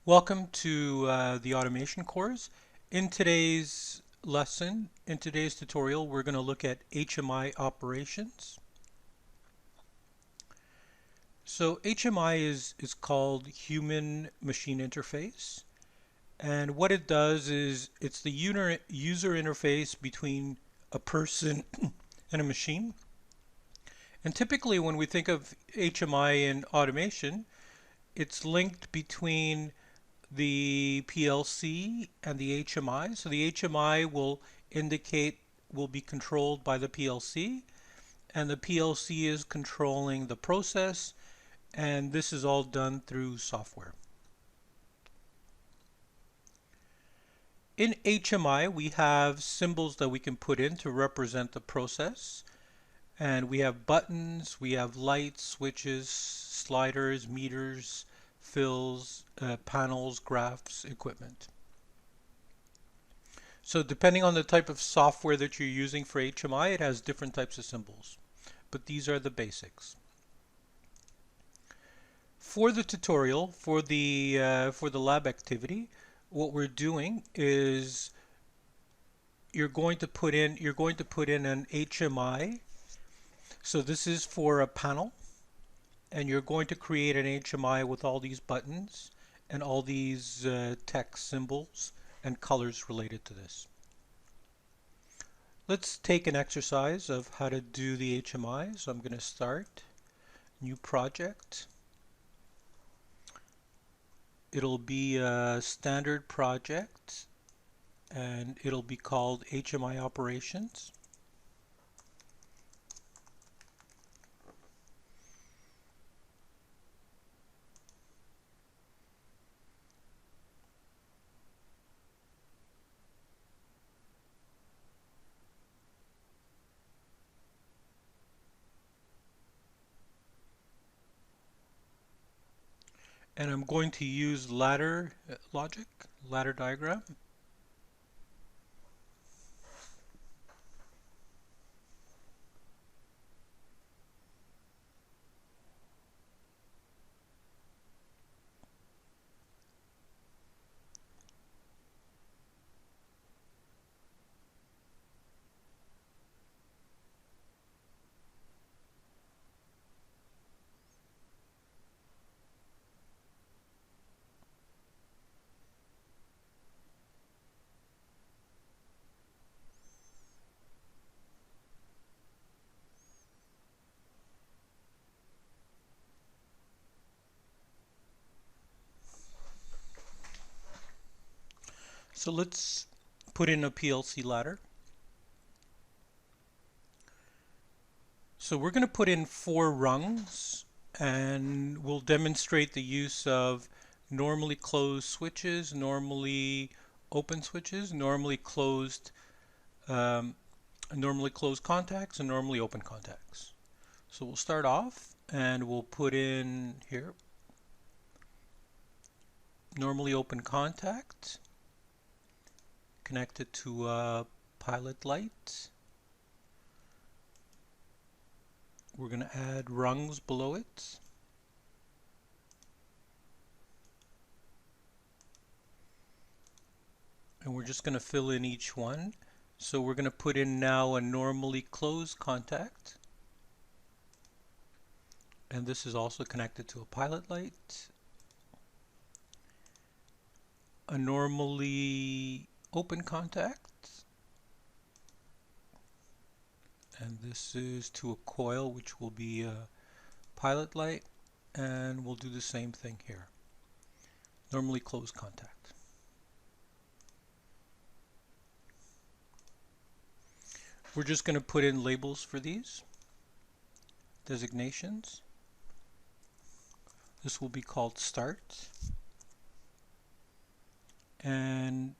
Welcome to the automation course. In today's tutorial, we're going to look at HMI operations. So HMI is called Human Machine Interface. And what it does is it's the user interface between a person and a machine. And typically when we think of HMI in automation, it's linked between the PLC and the HMI. So the HMI will be controlled by the PLC, and the PLC is controlling the process, and this is all done through software. In HMI, we have symbols that we can put in to represent the process, and we have buttons, we have lights, switches, sliders, meters, fills, panels, graphs, equipment. So depending on the type of software that you're using for HMI, it has different types of symbols. But these are the basics. For the tutorial, for the lab activity, what we're doing is you're going to put in an HMI. So this is for a panel, and you're going to create an HMI with all these buttons and all these text symbols and colors related to this. Let's take an exercise of how to do the HMI. So I'm going to start new project. It'll be a standard project and it'll be called HMI operations. And I'm going to use ladder logic, ladder diagram. So let's put in a PLC ladder. So we're going to put in 4 rungs, and we'll demonstrate the use of normally closed switches, normally open switches, normally closed contacts, and normally open contacts. So we'll start off and we'll put in here normally open contact connected to a pilot light. We're going to add rungs below it. And we're just going to fill in each one. So we're going to put in now a normally closed contact. And this is also connected to a pilot light. A normally open contact. And this is to a coil, which will be a pilot light. And we'll do the same thing here. Normally closed contact. We're just going to put in labels for these. Designations. This will be called start. And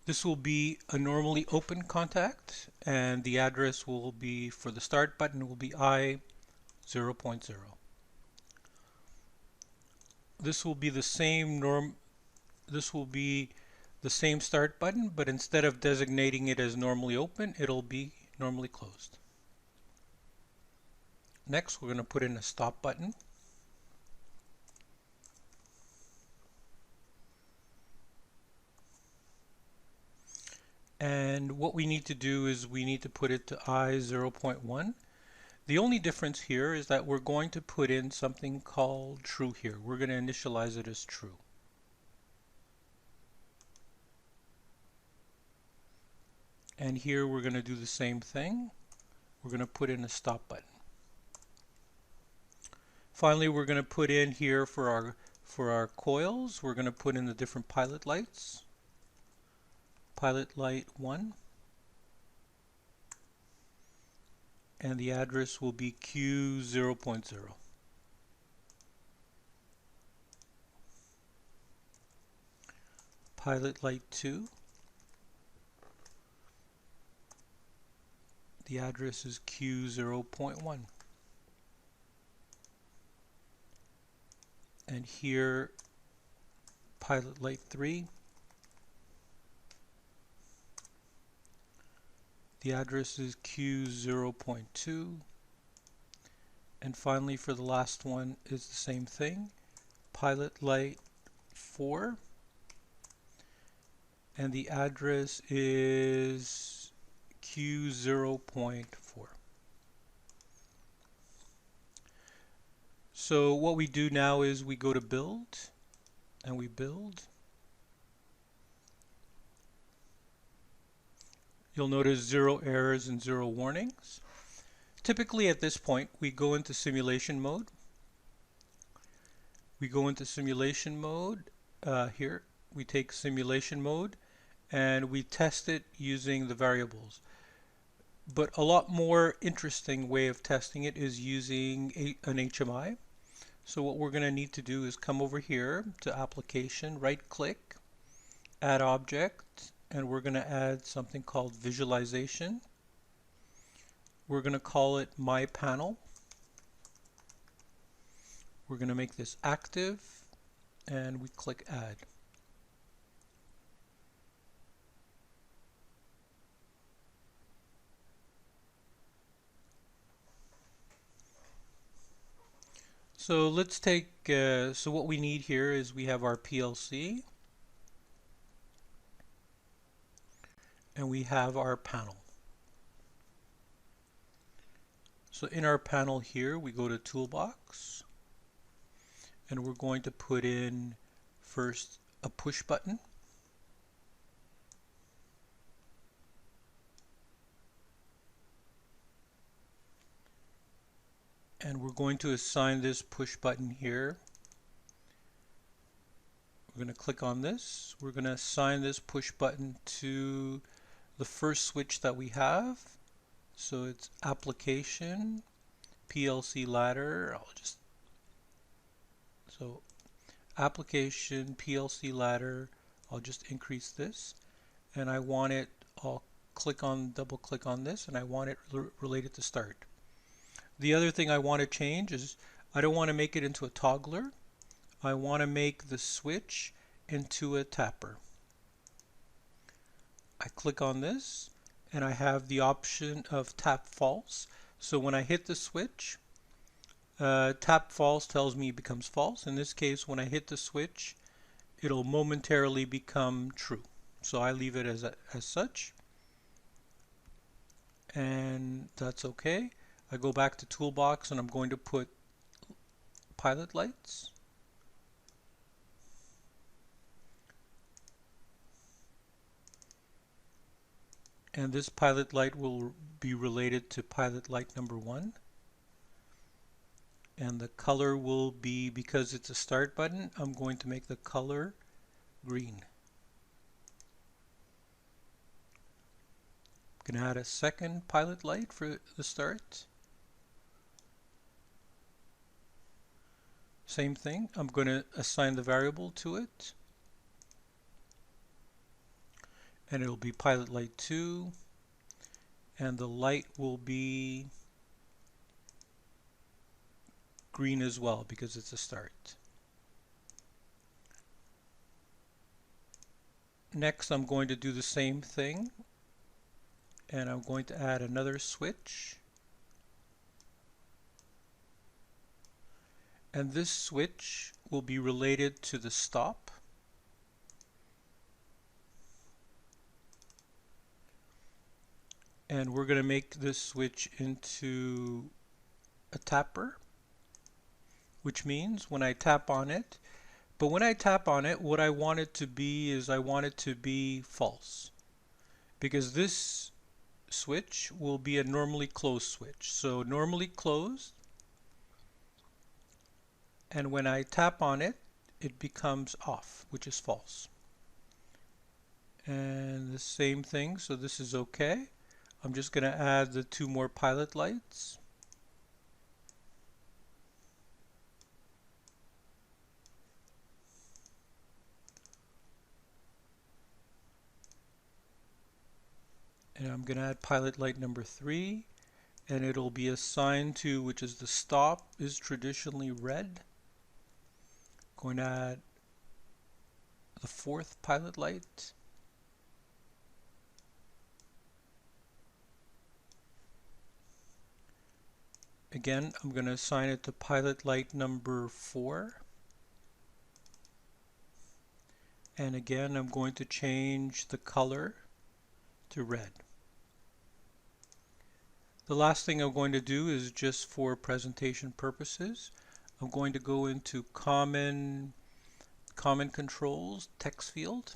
this will be a normally open contact, and the address will be for the start button will be I 0.0. This will be the same start button, but instead of designating it as normally open, it'll be normally closed. Next, we're going to put in a stop button. And what we need to do is we need to put it to I 0.1. The only difference here is that we're going to put in something called true here. We're going to initialize it as true. And here we're going to do the same thing. We're going to put in a stop button. Finally, we're going to put in here for our coils, we're going to put in the different pilot lights. Pilot light 1. And the address will be Q 0.0. Pilot light 2. The address is Q 0.1. And here, pilot light 3. The address is Q 0.2. And finally, for the last one, is the same thing. Pilot light 4. And the address is Q 0.4. So what we do now is we go to build, and we build. You'll notice 0 errors and 0 warnings. Typically at this point we go into simulation mode. We go into simulation mode here. We take simulation mode and we test it using the variables. But a lot more interesting way of testing it is using an HMI. So what we're going to need to do is come over here to application, right click, add object, and we're going to add something called visualization. We're going to call it my panel. We're going to make this active and we click add. So let's take, so what we need here is we have our PLC and we have our panel. So in our panel here we go to toolbox and we're going to put in first a push button. And we're going to assign this push button here. We're going to click on this. We're going to assign this push button to the first switch that we have. So it's application, PLC ladder. So application, PLC ladder. I'll just increase this. And I want it, I'll double click on this, and I want it related to start. The other thing I want to change is I don't want to make it into a toggler. I want to make the switch into a tapper. I click on this and I have the option of tap false. So when I hit the switch, tap false tells me it becomes false. In this case, when I hit the switch, it'll momentarily become true. So I leave it as such. And that's okay. I go back to toolbox and I'm going to put pilot lights. And this pilot light will be related to pilot light number 1. And the color will be, because it's a start button, I'm going to make the color green. I'm going to add a second pilot light for the start. Same thing, I'm going to assign the variable to it. And it'll be pilot light 2. And the light will be green as well because it's a start. Next, I'm going to do the same thing. And I'm going to add another switch. And this switch will be related to the stop. and we're going to make this switch into a tapper, which means when I tap on it, but when I tap on it, what I want it to be is I want it to be false, because this switch will be a normally closed switch. So normally closed, and when I tap on it, it becomes off, which is false. And the same thing, so this is okay. I'm just going to add the 2 more pilot lights. And I'm going to add pilot light number 3, and it'll be assigned to, which is the stop is traditionally red. Going to add the 4th pilot light. Again, I'm going to assign it to pilot light number 4. And again, I'm going to change the color to red. The last thing I'm going to do is just for presentation purposes, I'm going to go into common controls text field,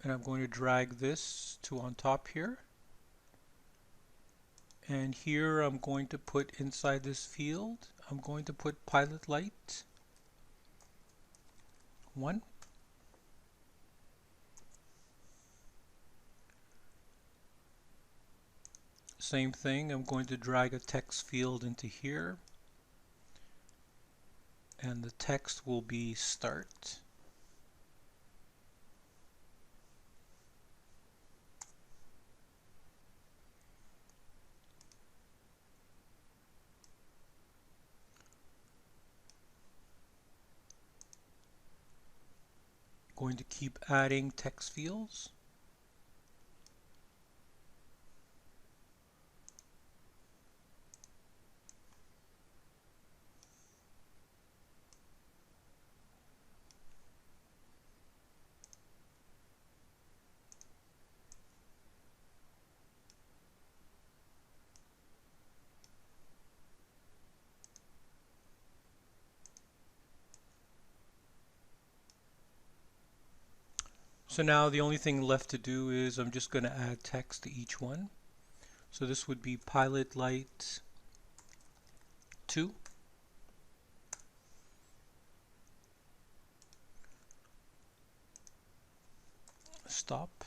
and I'm going to drag this to on top here. And here I'm going to put inside this field, I'm going to put pilot light 1. Same thing, I'm going to drag a text field into here, and the text will be start. Going to keep adding text fields. So now the only thing left to do is I'm just going to add text to each one. So this would be pilot light 2. Stop.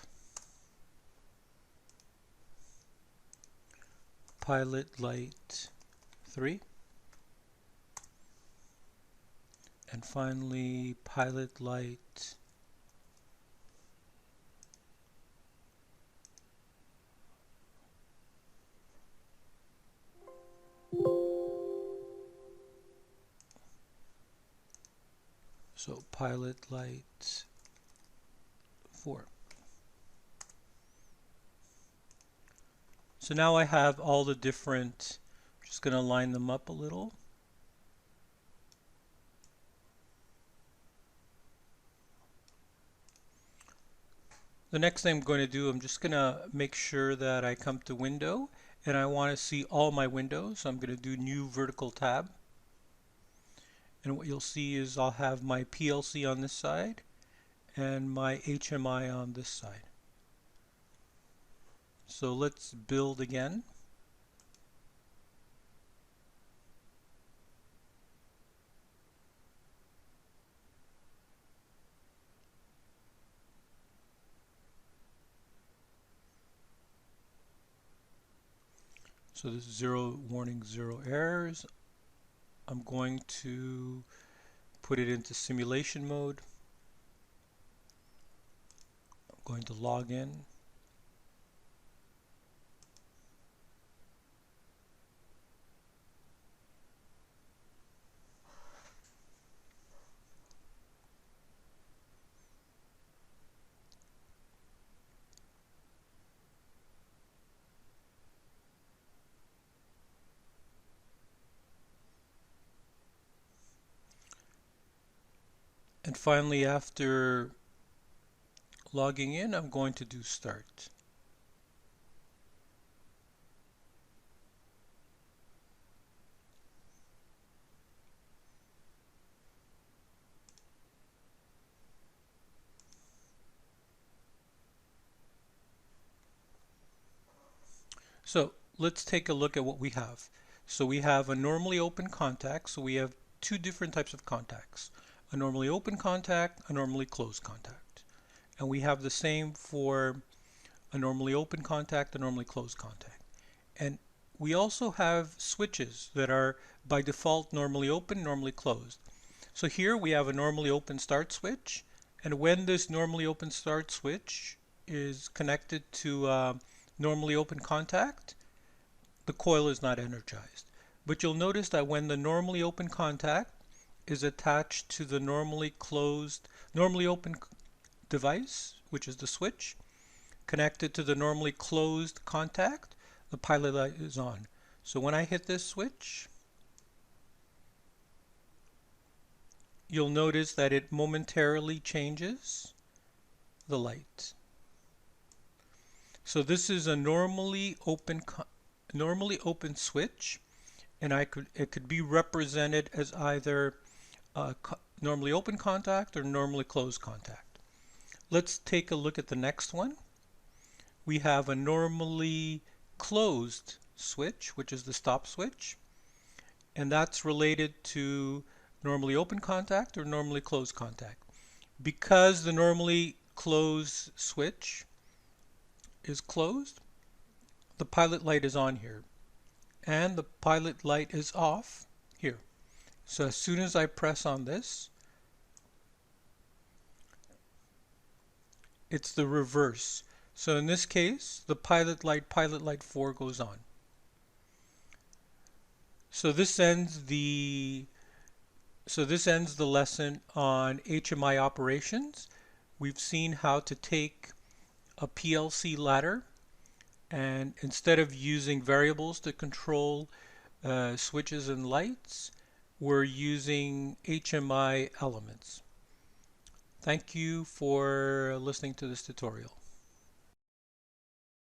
Pilot light 3. And finally pilot light 4. So now I have all the different, I'm just going to line them up a little. The next thing I'm going to do, I'm just going to make sure that I come to window and I want to see all my windows. So I'm going to do new vertical tab. And what you'll see is I'll have my PLC on this side and my HMI on this side. So let's build again. So this is 0 warning, 0 errors. I'm going to put it into simulation mode. I'm going to log in. And finally, after logging in, I'm going to do start. So let's take a look at what we have. So we have a normally open contact. So we have two different types of contacts, a normally open contact, a normally closed contact. And we have the same for a normally open contact, a normally closed contact. And we also have switches that are by default normally open, normally closed. So here we have a normally open start switch, and when this normally open start switch is connected to normally open contact, the coil is not energized. But you'll notice that when the normally open contact is attached to the normally open device, which is the switch, connected to the normally closed contact, the pilot light is on. So when I hit this switch, you'll notice that it momentarily changes the light. So this is a normally open switch, and it could be represented as either normally open contact or normally closed contact. Let's take a look at the next one. We have a normally closed switch, which is the stop switch, and that's related to normally open contact or normally closed contact. Because the normally closed switch is closed, the pilot light is on here, and the pilot light is off here. So as soon as I press on this, it's the reverse. So in this case, the pilot light 4 goes on. So this ends the lesson on HMI operations. We've seen how to take a PLC ladder, and instead of using variables to control switches and lights, we're using HMI elements. Thank you for listening to this tutorial.